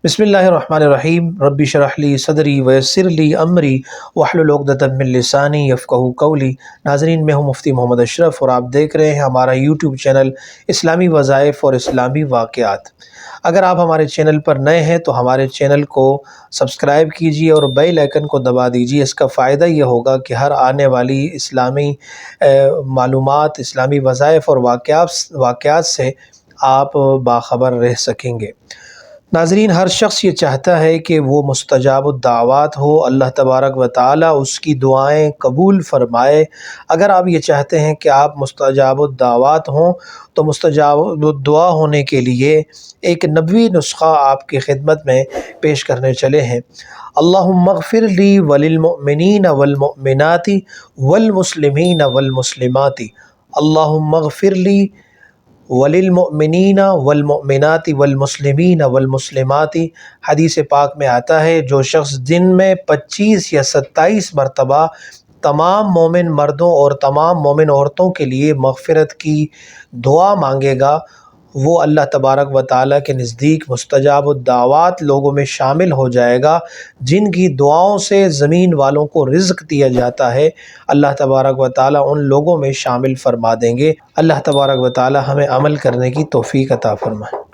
بسم اللہ الرحمن الرحیم رب اشرح لی صدری ویسر لی امری واحلل عقدۃ من لسانی یفقہوا قولی۔ ناظرین، میں ہوں مفتی محمد اشرف اور آپ دیکھ رہے ہیں ہمارا یوٹیوب چینل اسلامی وظائف اور اسلامی واقعات۔ اگر آپ ہمارے چینل پر نئے ہیں تو ہمارے چینل کو سبسکرائب کیجیے اور بیل آئیکن کو دبا دیجیے۔ اس کا فائدہ یہ ہوگا کہ ہر آنے والی اسلامی معلومات، اسلامی وظائف اور واقعات سے آپ باخبر رہ سکیں گے۔ ناظرین، ہر شخص یہ چاہتا ہے کہ وہ مستجاب الدعوات ہو، اللہ تبارک و تعالی اس کی دعائیں قبول فرمائے۔ اگر آپ یہ چاہتے ہیں کہ آپ مستجاب الدعوات ہوں تو مستجاب الدعا ہونے کے لیے ایک نبوی نسخہ آپ کی خدمت میں پیش کرنے چلے ہیں۔ اللہم اغفر لی وللمؤمنین والمؤمنات والمسلمین والمسلمات۔ اللہم اغفر لی وللمؤمنین والمؤمنات والمسلمین والمسلمات۔ حدیث پاک میں آتا ہے جو شخص دن میں 25 یا 27 مرتبہ تمام مومن مردوں اور تمام مومن عورتوں کے لیے مغفرت کی دعا مانگے گا، وہ اللہ تبارک و تعالیٰ کے نزدیک مستجاب الدعوات لوگوں میں شامل ہو جائے گا جن کی دعاؤں سے زمین والوں کو رزق دیا جاتا ہے۔ اللہ تبارک و تعالیٰ ان لوگوں میں شامل فرما دیں گے۔ اللہ تبارک و تعالیٰ ہمیں عمل کرنے کی توفیق عطا فرمائے۔